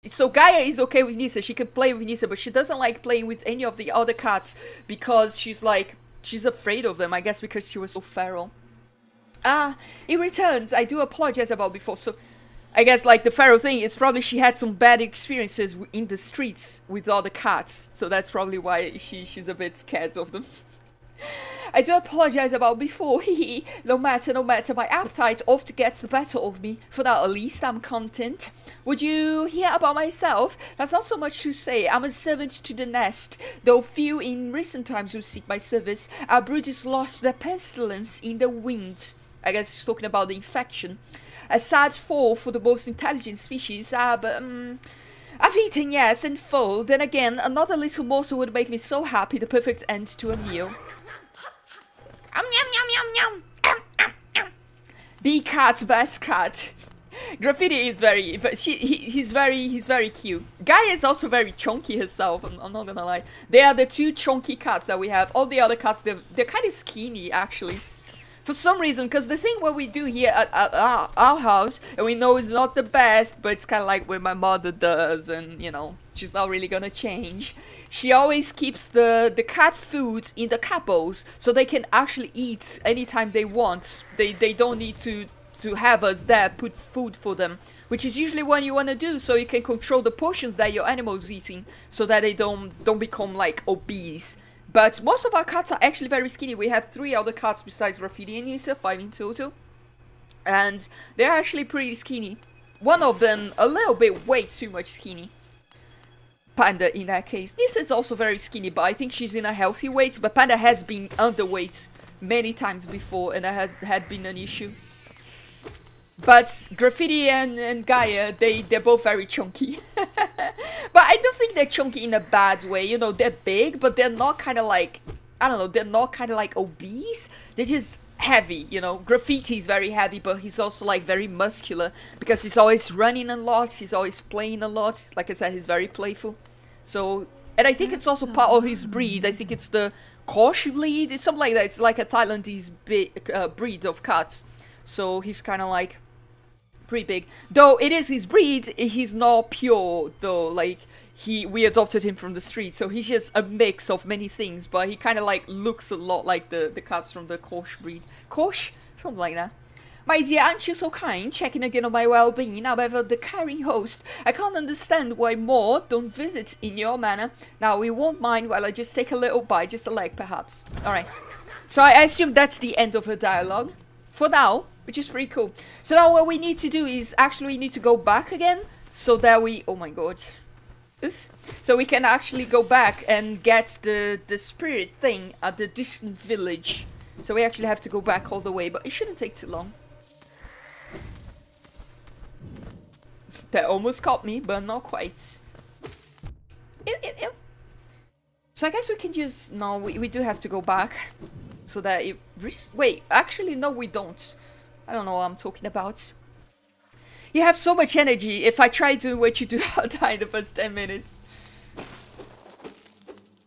So Gaia is okay with Nisa, she can play with Nisa, but she doesn't like playing with any of the other cats because she's like, she's afraid of them, I guess because she was so feral. Ah, it returns. I do apologize about before, so I guess like the feral thing is probably she had some bad experiences in the streets with other cats, so that's probably why she's a bit scared of them. I do apologize about before, no matter, my appetite often gets the better of me. For that at least I'm content. Would you hear about myself? That's not so much to say. I'm a servant to the nest, though few in recent times will seek my service. Our brood is lost to the pestilence in the wind. I guess he's talking about the infection. A sad fall for the most intelligent species, but I've eaten, yes, and full. Then again, another little morsel would make me so happy, the perfect end to a meal. Yum, yum, yum, yum, yum. Be cat, best cat. Graffiti is very, he's very cute. Gaia is also very chunky herself, I'm not gonna lie. They are the two chunky cats that we have. All the other cats, they're kind of skinny, actually. For some reason, because the thing what we do here at our house, and we know it's not the best, but it's kind of like what my mother does, and you know, she's not really gonna change. She always keeps the cat food in the cat bowls, so they can actually eat anytime they want. They don't need to have us there put food for them, which is usually what you want to do, so you can control the portions that your animal's eating, so that they don't become like obese. But most of our cats are actually very skinny. We have 3 other cats besides Graffiti and Nisa, 5 in total. And they're actually pretty skinny. One of them a little bit way too much skinny. Panda in that case. Nisa is also very skinny, but I think she's in a healthy weight. But Panda has been underweight many times before, and that had been an issue. But Graffiti and Gaia, they're both very chunky. But I don't think they're chunky in a bad way, you know, they're big, but they're not kind of like, I don't know, they're not kind of like obese. They're just heavy, you know. Graffiti is very heavy, but he's also like very muscular because he's always running a lot, he's always playing a lot. Like I said, he's very playful. So, and I think it's also part of his breed. I think it's the Kosh breed, it's something like that. It's like a Thailandese breed of cats. So he's kind of like pretty big, though it is his breed. He's not pure though, like we adopted him from the street, so he's just a mix of many things, but he kind of like looks a lot like the cats from the Kosh breed. Kosh? Something like that. My dear, aren't you so kind, checking again on my well-being, however the caring host. I can't understand why more don't visit in your manner. Now we won't mind while I just take a little bite, just a leg perhaps. Alright, so I assume that's the end of her dialogue for now, which is pretty cool. So now what we need to do is actually we need to go back again, so that we, oh my god, oof. So we can actually go back and get the spirit thing at the distant village. So we actually have to go back all the way, but it shouldn't take too long. That almost caught me, but not quite. Ew, ew, ew. So I guess we can just, no, we do have to go back. So that it, wait, actually no we don't. I don't know what I'm talking about. You have so much energy. If I try doing what you do, I'll die in the first 10 minutes.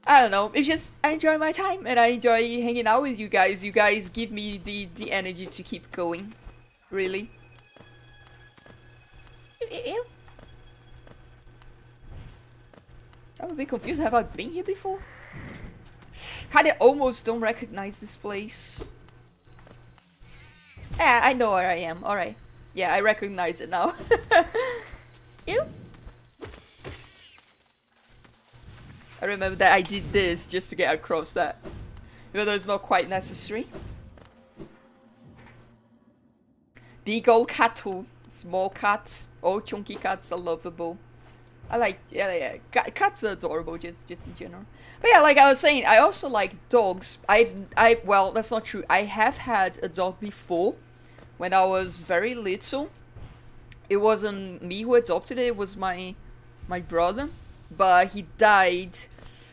I don't know. It's just, I enjoy my time and I enjoy hanging out with you guys. You guys give me the energy to keep going. Really. Ew. I'm a bit confused. Have I been here before? Kinda almost don't recognize this place. Yeah, I know where I am. Alright. Yeah, I recognize it now. Ew. I remember that I did this just to get across that. Even though it's not quite necessary. Big old cattle. Small cats. All chunky cats are lovable. I like, yeah. Cats are adorable, just in general. But yeah, like I was saying, I also like dogs. Well, that's not true. I have had a dog before, when I was very little. It wasn't me who adopted it. It was my brother, but he died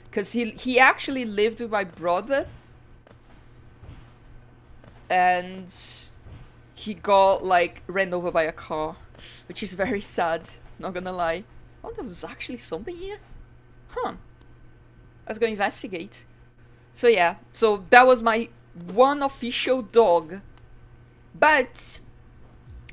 because he actually lived with my brother, and he got like ran over by a car, which is very sad. Not gonna lie. Oh, there was actually something here? Huh. I was going to investigate. So yeah, so that was my one official dog. But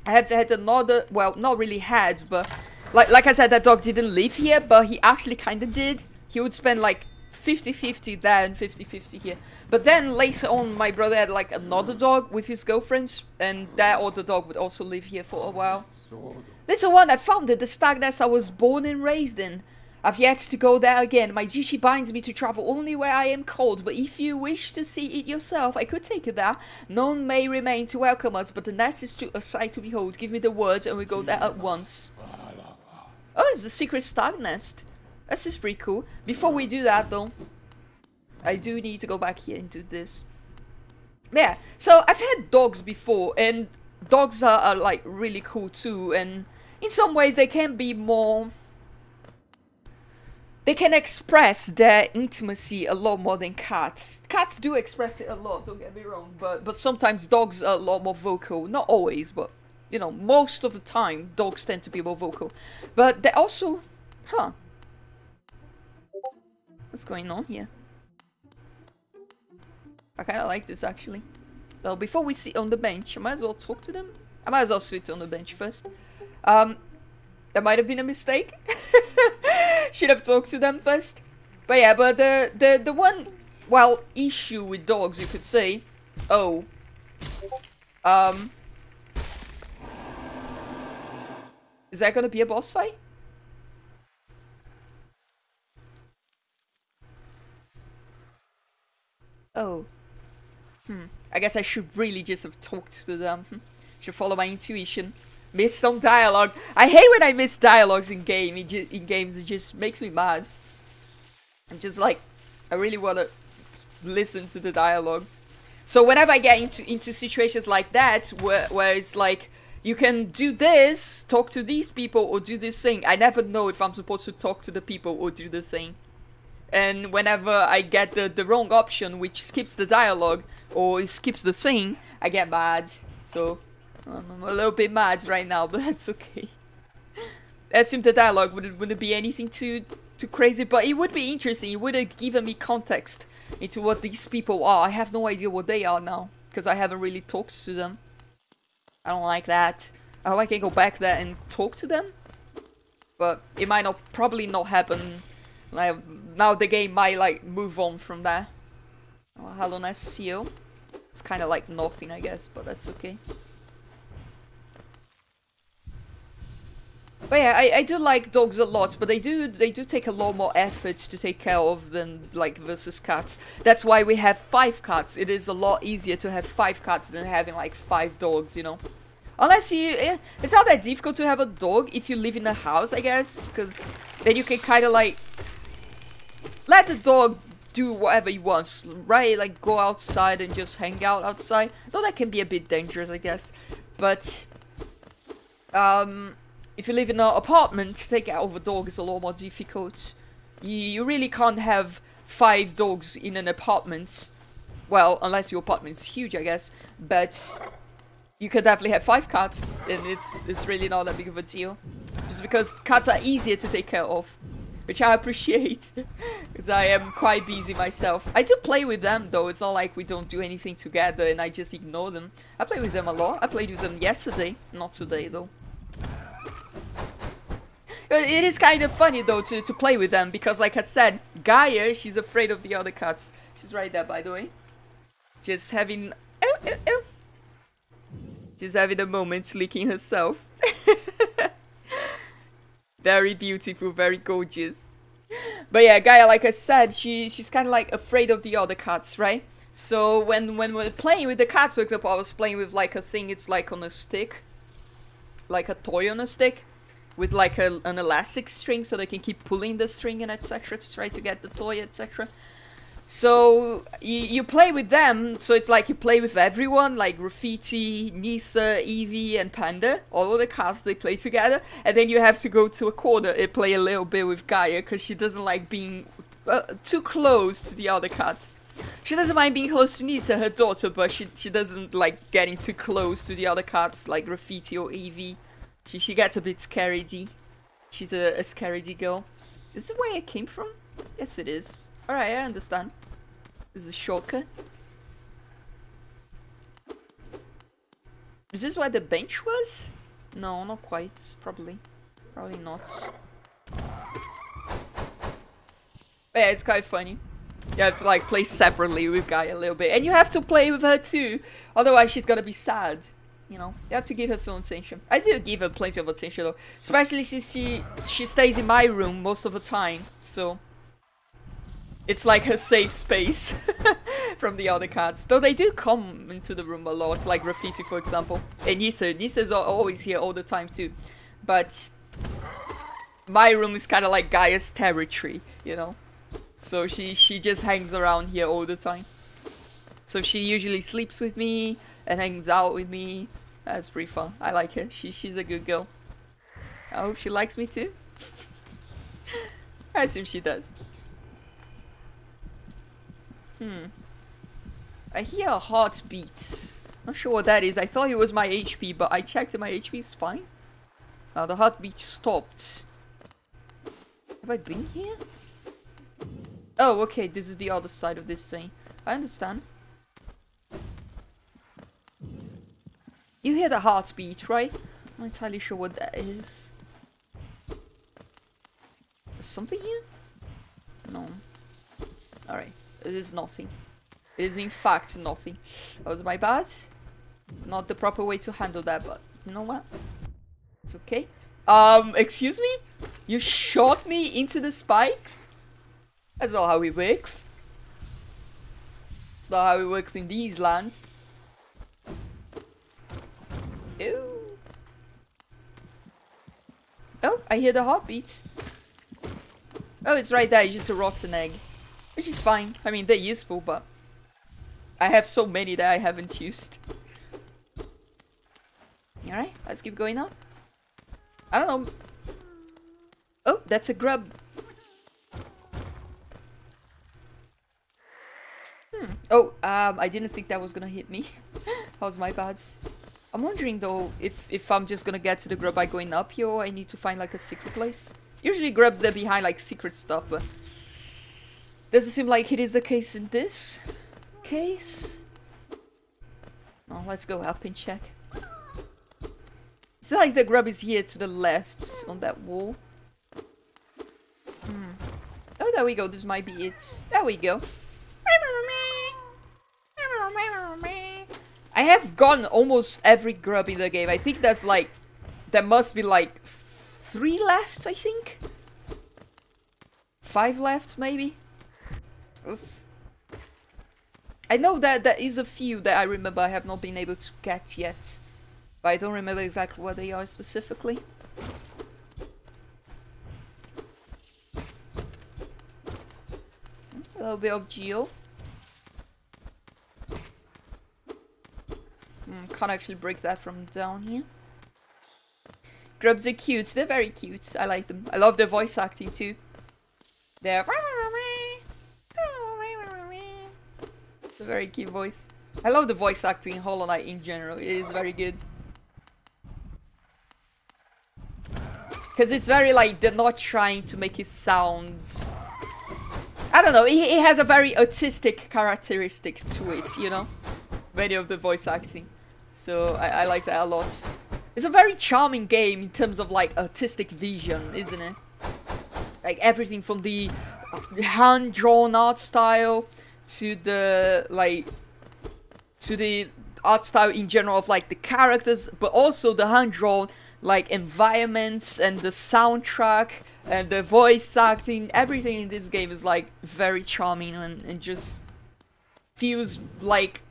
I have had another, well, not really had, but Like I said, that dog didn't live here, but he actually kind of did. He would spend like 50-50 there and 50-50 here. But then later on, my brother had like another dog with his girlfriend, and that other dog would also live here for a while. Little one, I found it, the stag nest I was born and raised in. I've yet to go there again. My duty binds me to travel only where I am called, but if you wish to see it yourself, I could take you there. None may remain to welcome us, but the nest is a sight to behold. Give me the words and we go there at once. Oh, it's the secret stag nest. This is pretty cool. Before we do that, though, I do need to go back here and do this. Yeah, so I've had dogs before, and dogs are like really cool too, and in some ways they can be more... They can express their intimacy a lot more than cats. Cats do express it a lot, don't get me wrong, but sometimes dogs are a lot more vocal. Not always, but, you know, most of the time, dogs tend to be more vocal. But they also... Huh. What's going on here? I kind of like this, actually. Well, before we sit on the bench, I might as well talk to them. I might as well sit on the bench first. That might have been a mistake. Should have talked to them first. But yeah, but the one, well, issue with dogs, you could say. Oh. Is that gonna be a boss fight? Oh. I guess I should really just have talked to them. Should follow my intuition. Miss some dialogue. I hate when I miss dialogues in games. It just makes me mad. I'm just like, I really want to listen to the dialogue. So whenever I get into situations like that, where it's like, you can do this, talk to these people, or do this thing. I never know if I'm supposed to talk to the people or do the thing. And whenever I get the wrong option, which skips the dialogue, or skips the thing, I get mad. So... I'm a little bit mad right now, but that's okay. I assume the dialogue wouldn't be anything too crazy, but it would be interesting. It would have given me context into what these people are. I have no idea what they are now, because I haven't really talked to them. I don't like that. I hope I can go back there and talk to them, but it might probably not happen. Like, now the game might like move on from there. Oh, hello, nice to see you. It's kind of like nothing, I guess, but that's okay. But yeah, I do like dogs a lot, but they do take a lot more effort to take care of than like versus cats. That's why we have 5 cats. It is a lot easier to have 5 cats than having like 5 dogs, you know. Unless you, it's not that difficult to have a dog if you live in a house, I guess, because then you can kind of like let the dog do whatever he wants, right? Like go outside and just hang out outside. Though that can be a bit dangerous, I guess. But if you live in an apartment, take care of a dog is a lot more difficult. You really can't have 5 dogs in an apartment. Well, unless your apartment is huge, I guess. But you could definitely have 5 cats, and it's really not that big of a deal. Just because cats are easier to take care of. Which I appreciate, because I am quite busy myself. I do play with them, though. It's not like we don't do anything together and I just ignore them. I play with them a lot. I played with them yesterday. Not today, though. It is kind of funny, though, to play with them, because, like I said, Gaia, she's afraid of the other cats. She's right there, by the way. Just having... Just having a moment licking herself. Very beautiful, very gorgeous. But yeah, Gaia, like I said, she's kind of like afraid of the other cats, right? So when we're playing with the cats, for example, I was playing with like a thing, it's like on a stick. Like a toy on a stick. With like an elastic string, so they can keep pulling the string and etc. to try to get the toy, etc. So you play with them, so it's like you play with everyone, like Graffiti, Nisa, Evie, and Panda. All of the cats, they play together, and then you have to go to a corner and play a little bit with Gaia, because she doesn't like being too close to the other cats. She doesn't mind being close to Nisa, her daughter, but she doesn't like getting too close to the other cats, like Graffiti or Evie. She gets a bit scaredy. She's a scaredy girl. Is this where I came from? Yes, it is. Alright, I understand. This is a shortcut. Is this where the bench was? No, not quite, probably. Probably not. But yeah, it's quite funny. You have to like play separately with Guy a little bit. And you have to play with her too. Otherwise she's gonna be sad. You know, you have to give her some attention. I do give her plenty of attention though. Especially since she stays in my room most of the time. So it's like her safe space from the other cats. Though they do come into the room a lot. Like Graffiti, for example. And Nisa's always here all the time too. But my room is kind of like Gaia's territory, you know. So she just hangs around here all the time. So she usually sleeps with me and hangs out with me. That's pretty fun. I like her. She's a good girl. I hope she likes me too. I assume she does. I hear a heartbeat. Not sure what that is. I thought it was my HP, but I checked and my HP is fine. Now the heartbeat stopped. Have I been here? Oh, okay. This is the other side of this thing. I understand. You hear the heartbeat, right? I'm not entirely sure what that is. Is something here? No. Alright. It is nothing. It is in fact nothing. That was my bad. Not the proper way to handle that, but you know what? It's okay. Excuse me? You shot me into the spikes? That's not how it works. It's not how it works in these lands. Ew. Oh, I hear the heartbeat. Oh, it's right there. It's just a rotten egg. Which is fine. I mean, they're useful, but I have so many that I haven't used. Alright, let's keep going up. I don't know. Oh, that's a grub. Oh, I didn't think that was gonna hit me. That was my bad. I'm wondering though if I'm just gonna get to the grub by going up here, or I need to find like a secret place. Usually grubs, they're behind like secret stuff, but doesn't seem like it is the case in this case. Oh, let's go up and check. It's like the grub is here to the left on that wall. Oh, there we go. This might be it. There we go. I have gotten almost every grub in the game. I think there's like... There must be like 3 left, I think? 5 left, maybe? Oof. I know that there is a few that I remember I have not been able to get yet. But I don't remember exactly what they are specifically. A little bit of geo. Can't actually break that from down here. Grubs are cute. They're very cute. I like them. I love their voice acting too. They're a very cute voice. I love the voice acting in Hollow Knight in general. It is very good. Because it's very like, they're not trying to make it sound... I don't know, it has a very artistic characteristic to it, you know? Many of the voice acting. So I like that a lot. It's a very charming game in terms of like artistic vision, isn't it? Like everything from the hand-drawn art style to the like... to the art style in general of like the characters, but also the hand-drawn like environments and the soundtrack and the voice acting. Everything in this game is like very charming and just feels like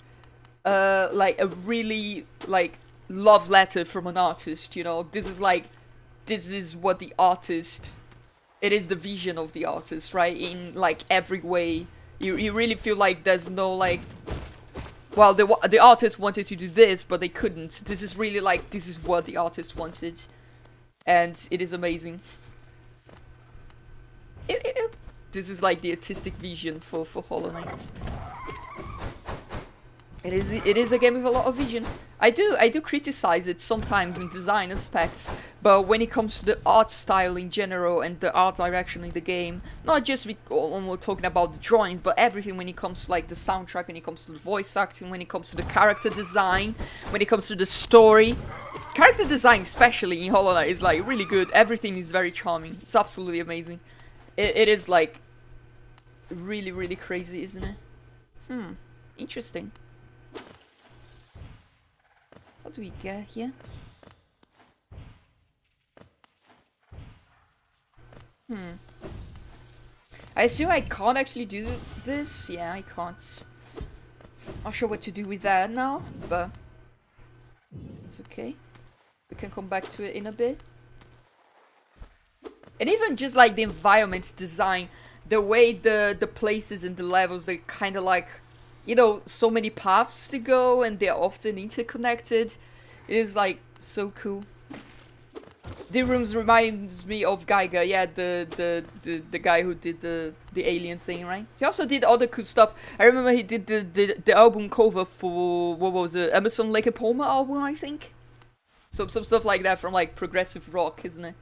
a really like love letter from an artist, you know. This is what the artist, it is the vision of the artist, right? In like every way. You really feel like there's no like, well, the artist wanted to do this, but they couldn't. This is really like, this is what the artist wanted. And it is amazing. This is like the artistic vision for Hollow Knight. It is a game with a lot of vision. I do criticize it sometimes in design aspects, but when it comes to the art style in general and the art direction in the game, not just when we're talking about the drawings, but everything when it comes to like the soundtrack, when it comes to the voice acting, when it comes to the character design, when it comes to the story, Character design, especially in Hollow Knight, is like really good. Everything is very charming. It's absolutely amazing. It is like really, really crazy, isn't it? Interesting. What do we get here? I assume I can't actually do this. Yeah, I can't. Not sure what to do with that now, but it's okay. We can come back to it in a bit. And even just like the environment design, the way the places and the levels, they kind of like, you know, so many paths to go and they're often interconnected. It is like so cool. The rooms reminds me of Geiger, yeah, the guy who did the alien thing, right? He also did other cool stuff. I remember he did the album cover for, what was it, Emerson Lake and Palmer album, I think. Some stuff like that from like progressive rock, isn't it?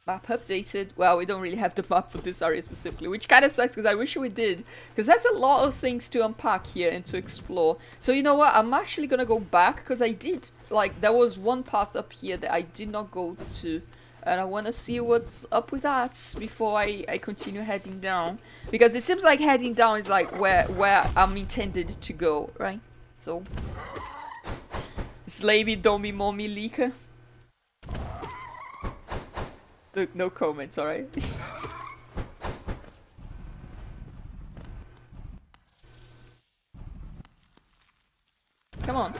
Map updated. Well, we don't really have the map for this area specifically, which kind of sucks because I wish we did. Because there's a lot of things to unpack here and to explore. So you know what? I'm actually gonna go back because I did. Like, there was one path up here that I did not go to. And I want to see what's up with that before I continue heading down. Because it seems like heading down is like where I'm intended to go, right? So... Slavey, Domi, Mommy, Leaker. Look, no comments, alright? Come on.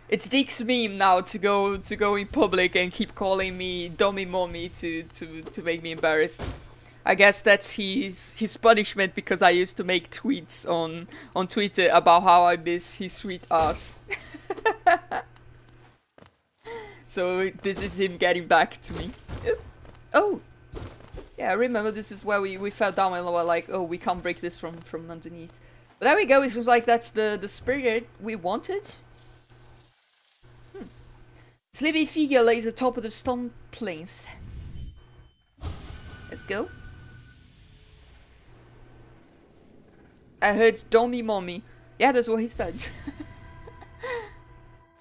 It's Dick's meme now to go in public and keep calling me Domi Mommy to make me embarrassed. I guess that's his punishment because I used to make tweets on Twitter about how I miss his sweet ass. So this is him getting back to me. Oh! Yeah, I remember this is where we fell down and we were like, oh, we can't break this from underneath. But there we go, it seems like that's the spirit we wanted. Sleepy figure lays atop of the stone plinth. Let's go. I heard Domi Mommy. Yeah, that's what he said.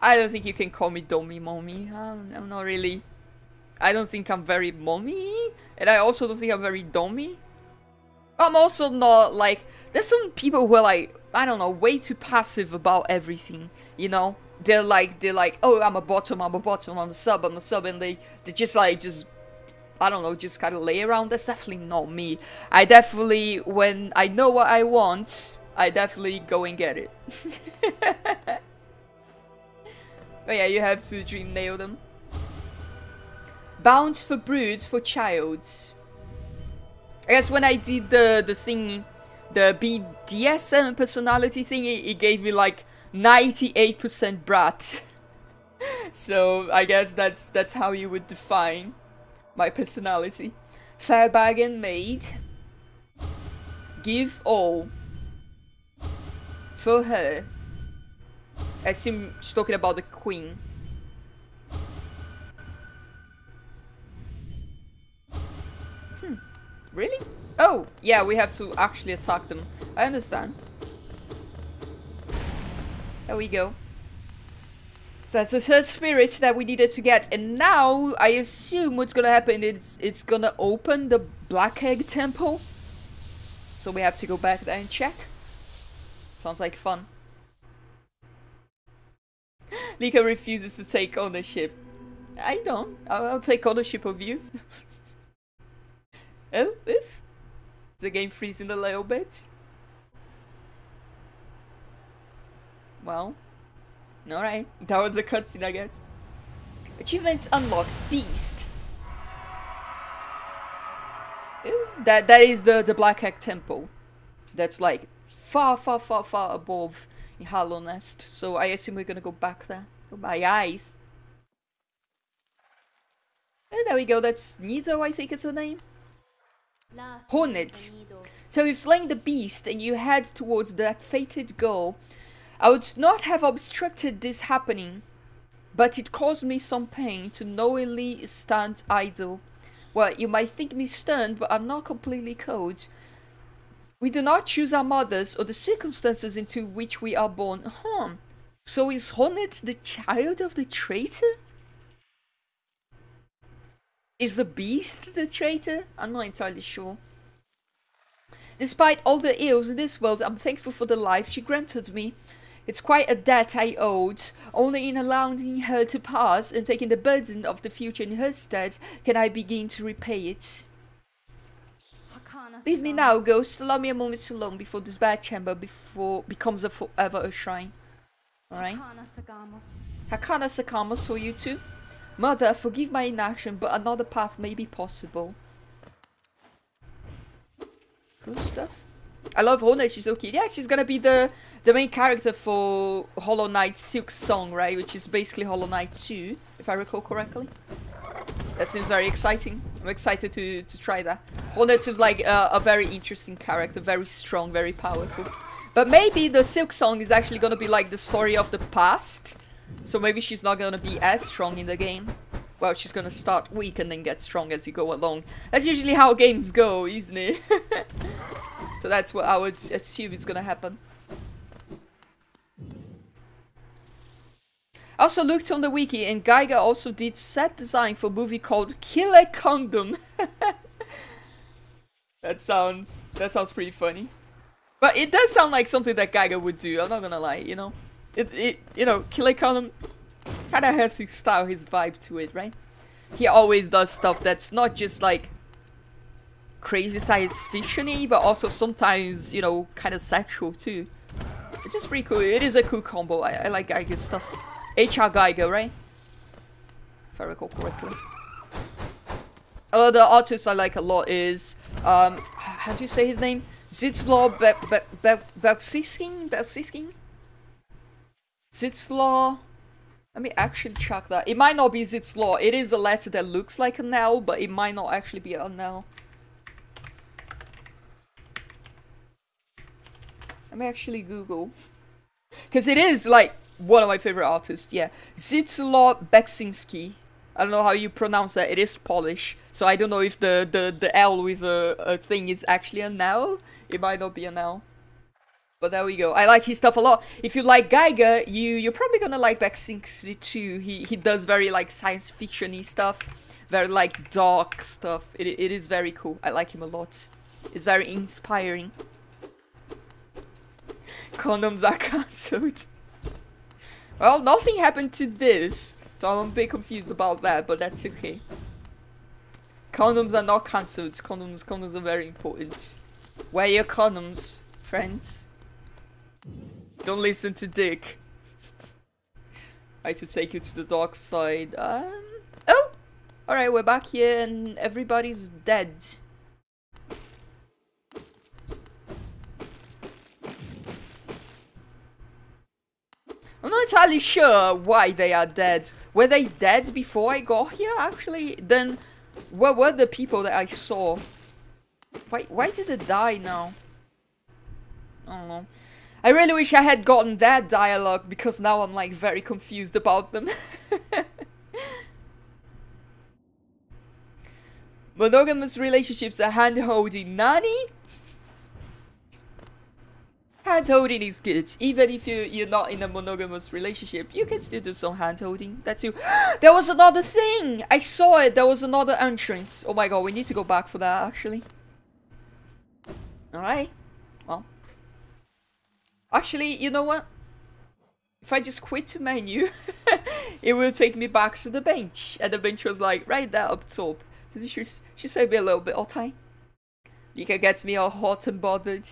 I don't think you can call me Domi Mommy. I'm not really... I don't think I'm very mommy. And I also don't think I'm very dommy. I'm also not like... There's some people who are like, I don't know, way too passive about everything. You know? They're like, oh, I'm a bottom, I'm a sub, and they just like, I don't know, just kind of lay around. That's definitely not me. I definitely, when I know what I want, I definitely go and get it. Oh yeah, you have to dream nail them. Bound for brood for childs. I guess when I did the thing, the BDSM personality thing, it gave me like 98% brat. So I guess that's how you would define my personality. Fair bargain made. Give all. For her. I assume she's talking about the queen. Really? Oh, yeah, we have to actually attack them. I understand. There we go. So that's the third spirit that we needed to get. And now, I assume what's gonna happen is it's gonna open the Black Egg Temple. So we have to go back there and check. Sounds like fun. Nika refuses to take ownership. I don't. I'll take ownership of you. Oh, if the game freezing a little bit. Well, alright. That was a cutscene, I guess. Achievements unlocked. Beast. Ooh, that is the Black Egg Temple. That's like far above in Hollow Nest. So I assume we're gonna go back there. Oh, my eyes. And there we go. That's Nido, I think is her name. Hornet. So if slaying the beast and you head towards that fated goal, I would not have obstructed this happening, but it caused me some pain to knowingly stand idle. Well, you might think me stern, but I'm not completely cold. We do not choose our mothers or the circumstances into which we are born. So is Hornet the child of the traitor? Is the beast the traitor? I'm not entirely sure. Despite all the ills in this world, I'm thankful for the life she granted me. It's quite a debt I owed. Only in allowing her to pass and taking the burden of the future in her stead can I begin to repay it. Leave me now, ghost. Allow me a moment alone before this bad chamber becomes a forever a shrine. Alright. Hakana Sakamos for you too. Mother, forgive my inaction, but another path may be possible. Cool stuff. I love Hona, she's so cute. Yeah, she's gonna be the main character for Hollow Knight Silk Song, right? Which is basically Hollow Knight 2, if I recall correctly. That seems very exciting. I'm excited to try that. Hornet seems like a very interesting character, very strong, very powerful. But maybe the Silk Song is actually gonna be like the story of the past. So maybe she's not gonna be as strong in the game. Well, she's gonna start weak and then get strong as you go along. That's usually how games go, isn't it? So that's what I would assume is gonna happen. I also looked on the wiki and Geiger also did set design for a movie called Killer Condom. That sounds pretty funny. But it does sound like something that Geiger would do, I'm not gonna lie, you know. You know, Killer Condom kinda has his style, his vibe to it, right? He always does stuff that's not just like crazy science fiction-y, but also sometimes, you know, kind of sexual too. It's just pretty cool. It is a cool combo. I like Geiger's stuff. HR Geiger, right? If I recall correctly. The artist I like a lot is how do you say his name? Zitslaw Belciskin? Zitslaw. Let me actually check that. It might not be Zitslaw. It is a letter that looks like an L, but it might not actually be an L. Let me actually Google. Because it is like one of my favorite artists, yeah. Zitslaw Beksinski. I don't know how you pronounce that. It is Polish. So I don't know if the L with a thing is actually an L. It might not be an L. But there we go. I like his stuff a lot. If you like Geiger, you're probably gonna like Beksinski too. He does very like science fiction-y stuff. Very like dark stuff. It is very cool. I like him a lot. It's very inspiring. Condoms are cancelled. Well, nothing happened to this, so I'm a bit confused about that, but that's okay. Condoms are not cancelled. Condoms are very important. Wear your condoms, friends. Don't listen to Dick. I had to take you to the dark side. Oh! Alright, we're back here and everybody's dead. I'm not entirely sure why they are dead. Were they dead before I got here, actually? Then, where were the people that I saw? Why did they die now? I don't know. I really wish I had gotten that dialogue, because now I'm like very confused about them. Monogamous relationships are hand-holding. Nani? Hand-holding is good. Even if you're not in a monogamous relationship, you can still do some hand-holding. That's you. There was another thing! I saw it! There was another entrance. Oh my god, we need to go back for that, actually. Alright. Well. Actually, you know what? If I just quit the menu, it will take me back to the bench. And the bench was like, right there up top. So this should save me a little bit of time. You can get me all hot and bothered.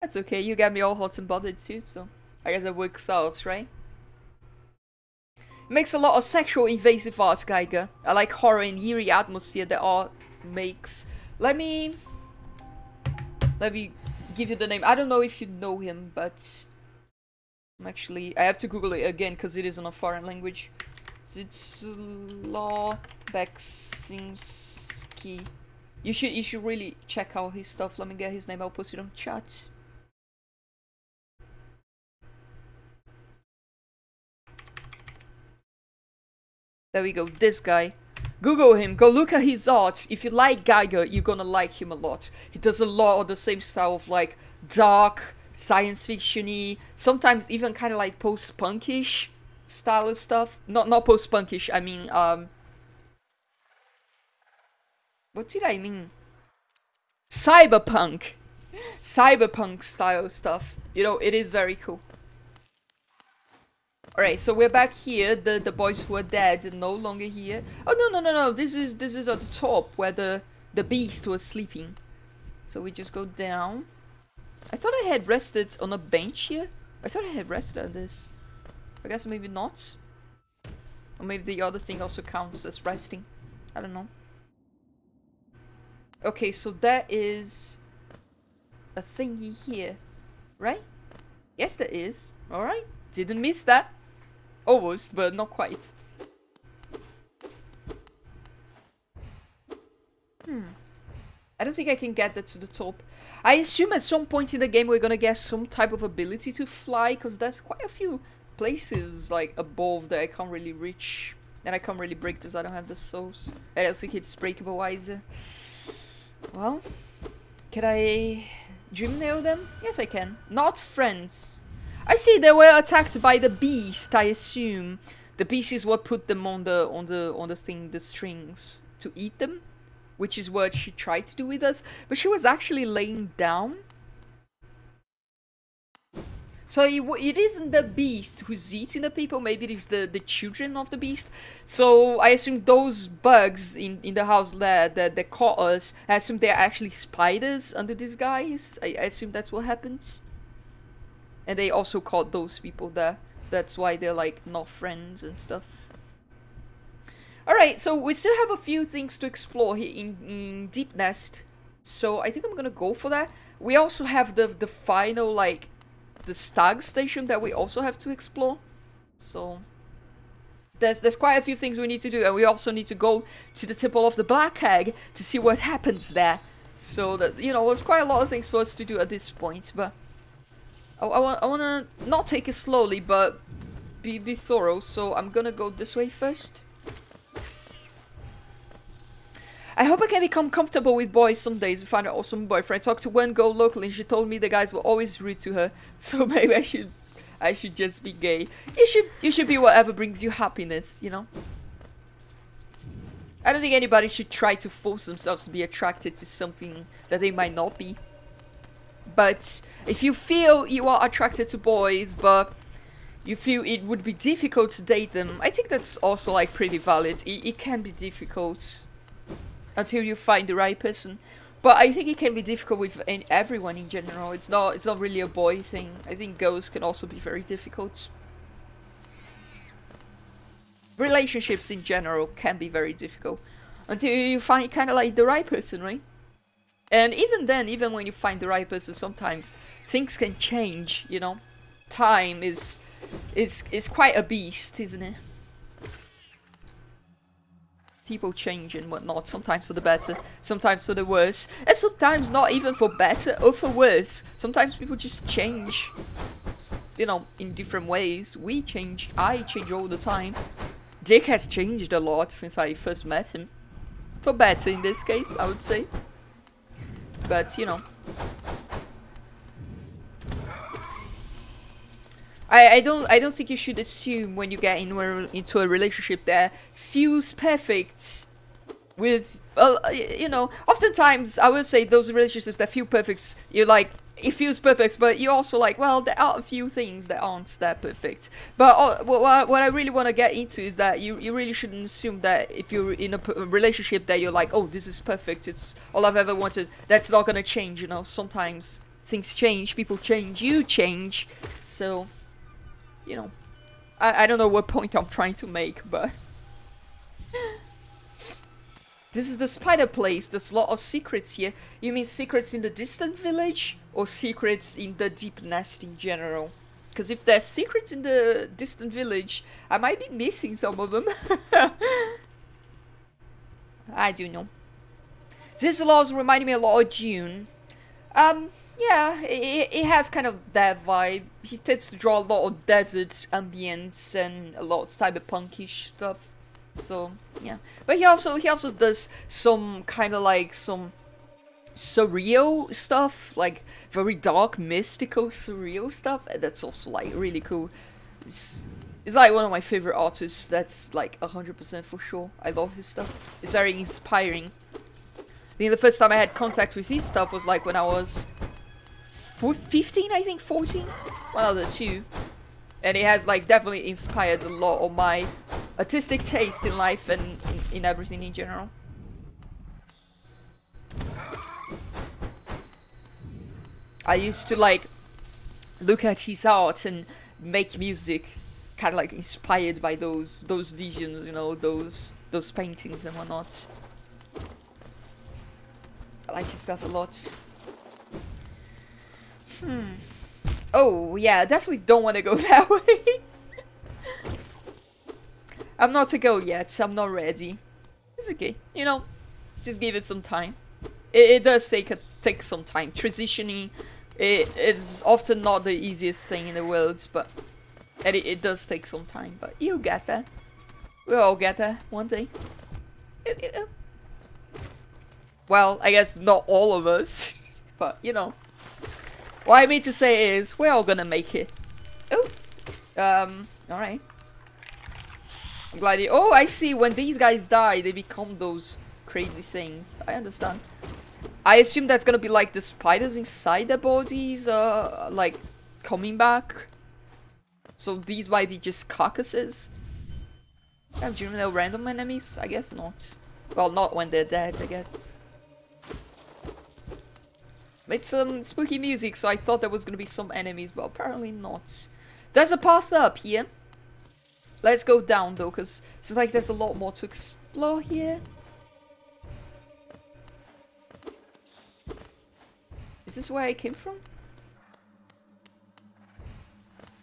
That's okay, you get me all hot and bothered too, so I guess it works out, right? Makes a lot of sexual invasive art, Geiger. I like horror and eerie atmosphere that art makes. Let me give you the name. I don't know if you know him, but I have to Google it again because it is in a foreign language. Zitslaw Beksinski. You should really check out his stuff. Let me get his name. I'll post it on chat. There we go. This guy. Google him, go look at his art. If you like Geiger, you're gonna like him a lot. He does a lot of the same style of like dark, science fiction-y, sometimes even kind of like post-punkish style of stuff. Not post-punkish, I mean, what did I mean? Cyberpunk! Cyberpunk style stuff. You know, it is very cool. Alright, so we're back here. The boys who are dead are no longer here. Oh, no. This is at the top where the beast was sleeping. So we just go down. I thought I had rested on a bench here. I thought I had rested on this. I guess maybe not. Or maybe the other thing also counts as resting. I don't know. Okay, so that is a thingy here, right? Yes, there is. Alright, didn't miss that. Almost, but not quite. I don't think I can get that to the top. I assume at some point in the game we're gonna get some type of ability to fly, because there's quite a few places like above that I can't really reach. And I can't really break this, I don't have the souls. I don't think it's breakable either. Well, can I dream nail them? Yes, I can. Not friends. I see they were attacked by the beast, I assume. The beast is what put them on the thing, the strings, to eat them. Which is what she tried to do with us. But she was actually laying down. So it isn't the beast who's eating the people, maybe it is the children of the beast. So I assume those bugs in the house there that caught us, I assume they're actually spiders under disguise. I assume that's what happened. And they also caught those people there. So that's why they're like not friends and stuff. Alright, so we still have a few things to explore here in Deep Nest. So I think I'm gonna go for that. We also have the final, like, the stag station that we also have to explore. So there's quite a few things we need to do. And we also need to go to the Temple of the Black Egg to see what happens there. So that, you know, there's quite a lot of things for us to do at this point. But I want to not take it slowly, but be thorough. So I'm gonna go this way first. I hope I can become comfortable with boys some days and find an awesome boyfriend. I talked to one girl locally and she told me the guys were always rude to her. So maybe I should just be gay. You should be whatever brings you happiness, you know? I don't think anybody should try to force themselves to be attracted to something that they might not be. But if you feel you are attracted to boys, but you feel it would be difficult to date them, I think that's also like pretty valid. It can be difficult until you find the right person, but I think it can be difficult with everyone in general. It's not really a boy thing. I think girls can also be very difficult. Relationships in general can be very difficult until you find kind of like the right person, right? And even then, even when you find the right person, sometimes things can change, you know? Time is quite a beast, isn't it? People change and whatnot, sometimes for the better, sometimes for the worse, and sometimes not even for better or for worse. Sometimes people just change, you know, in different ways. We change, I change all the time. Dick has changed a lot since I first met him. For better in this case, I would say. But, you know. I don't think you should assume when you get into a relationship that feels perfect with, well, you know, oftentimes I will say those relationships that feel perfect, you're like, it feels perfect, but you're also like, well, there are a few things that aren't that perfect. But what I really want to get into is that you really shouldn't assume that if you're in a relationship that you're like, oh, this is perfect, it's all I've ever wanted. That's not gonna change, you know. Sometimes things change, people change, you change. So, you know, I don't know what point I'm trying to make, but this is the spider place. There's a lot of secrets here. You mean secrets in the distant village? Or secrets in the deep nest in general? Because if there's secrets in the distant village, I might be missing some of them. I do know. This laws reminding me a lot of June. Yeah, it has kind of that vibe. He tends to draw a lot of desert ambience and a lot of cyberpunkish stuff. So yeah, but he also does some kind of like some surreal stuff, like very dark, mystical, surreal stuff. And that's also like really cool. It's like one of my favorite artists. That's like 100% for sure. I love his stuff. It's very inspiring. I think the first time I had contact with his stuff was like when I was 15, I think 14. One of the two. And it has like definitely inspired a lot of my artistic taste in life and in everything in general. I used to like look at his art and make music kind of like inspired by those visions, you know, those paintings and whatnot. I like his stuff a lot. Oh yeah, I definitely don't want to go that way. I'm not a go yet. I'm not ready. It's okay, you know. Just give it some time. It does take some time. Transitioning is often not the easiest thing in the world, but it does take some time. But you'll get there. We'll all get there one day. Well, I guess not all of us, but you know. What I mean to say is, we're all gonna make it. Oh, alright. I'm glad you. Oh, I see. When these guys die, they become those crazy things. I understand. I assume that's gonna be like the spiders inside their bodies, like coming back. So these might be just carcasses. Do you remember they're random enemies? I guess not. Well, not when they're dead, I guess. It's some spooky music, so I thought there was gonna be some enemies, but apparently not. There's a path up here. Let's go down though, because it seems like there's a lot more to explore here. Is this where I came from?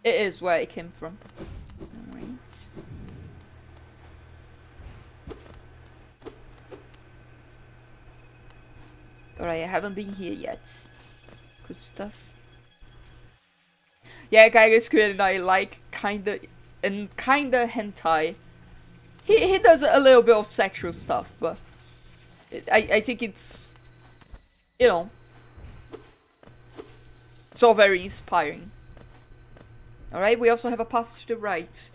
It is where I came from. Alright. Alright, I haven't been here yet. Good stuff. Yeah, Geiger's good and I like kinda hentai. He does a little bit of sexual stuff, but I think it's, you know, it's all very inspiring. Alright, we also have a path to the right.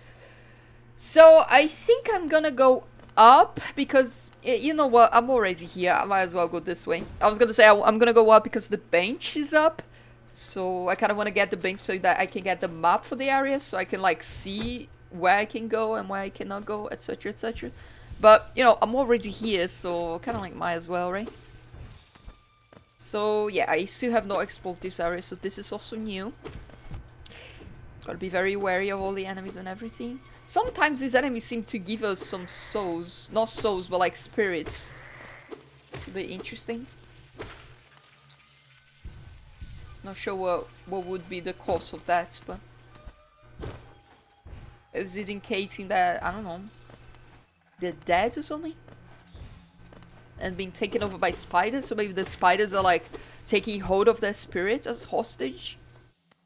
So I think I'm gonna go up because, you know what, I'm already here. I might as well go this way. I was gonna say I'm gonna go up because the bench is up. So I kind of want to get the bench so that I can get the map for the area, so I can like see where I can go and where I cannot go, etc, etc. But, you know, I'm already here, so kind of like might as well, right? So yeah, I still have not explored this area, so this is also new. Gotta be very wary of all the enemies and everything. Sometimes these enemies seem to give us some souls. Not souls, but like spirits. It's a bit interesting. Not sure what would be the cause of that, but... is it indicating that, I don't know, they're dead or something? And being taken over by spiders? So maybe the spiders are like taking hold of their spirit as hostage?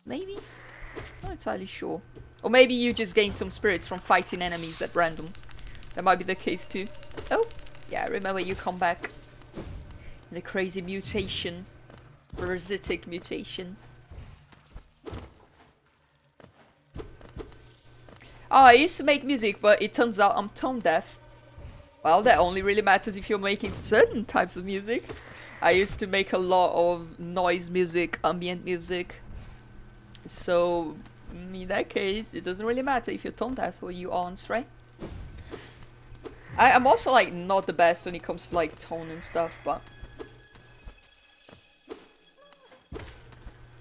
Maybe? Not entirely sure. Or maybe you just gain some spirits from fighting enemies at random. That might be the case too. Oh, yeah, remember you come back. In a crazy mutation. Parasitic mutation. Oh, I used to make music, but it turns out I'm tone deaf. Well, that only really matters if you're making certain types of music. I used to make a lot of noise music, ambient music. So, in that case, it doesn't really matter if you're tone deaf or you aren't, right? I'm also, like, not the best when it comes to, like, tone and stuff, but...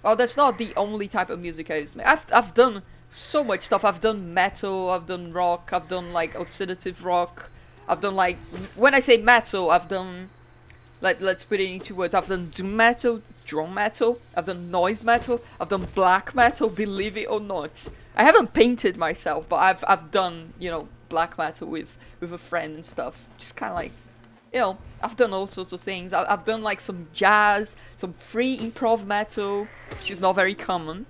well, that's not the only type of music I used to make. I've done so much stuff. I've done metal, I've done rock, I've done, like, alternative rock. I've done, like... when I say metal, I've done... like, let's put it into words. I've done doom metal, drum metal, I've done noise metal, I've done black metal, believe it or not. I haven't painted myself, but I've done, you know, black metal with a friend and stuff. Just kind of like, you know, I've done all sorts of things. I've done like some jazz, some free improv metal, which is not very common.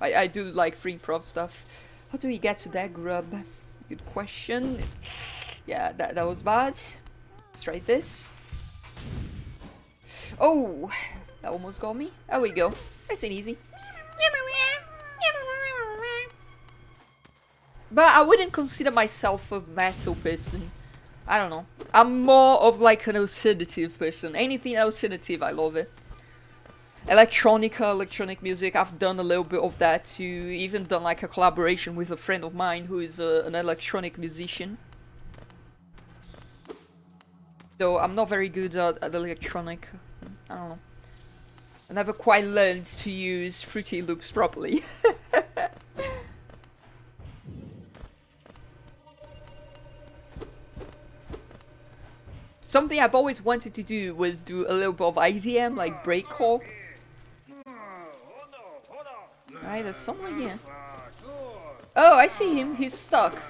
I do like free improv stuff. How do we get to that grub? Good question. Yeah, that was bad. Let's try this. Oh, that almost got me. There we go. Nice and easy. But I wouldn't consider myself a metal person. I don't know. I'm more of like an alternative person. Anything alternative, I love it. Electronic music, I've done a little bit of that too. Even done like a collaboration with a friend of mine who is an electronic musician. Though I'm not very good at electronic. I don't know. I never quite learned to use Fruity Loops properly. Something I've always wanted to do was do a little bit of IDM, like breakcore. Right, there's someone here. Oh, I see him. He's stuck.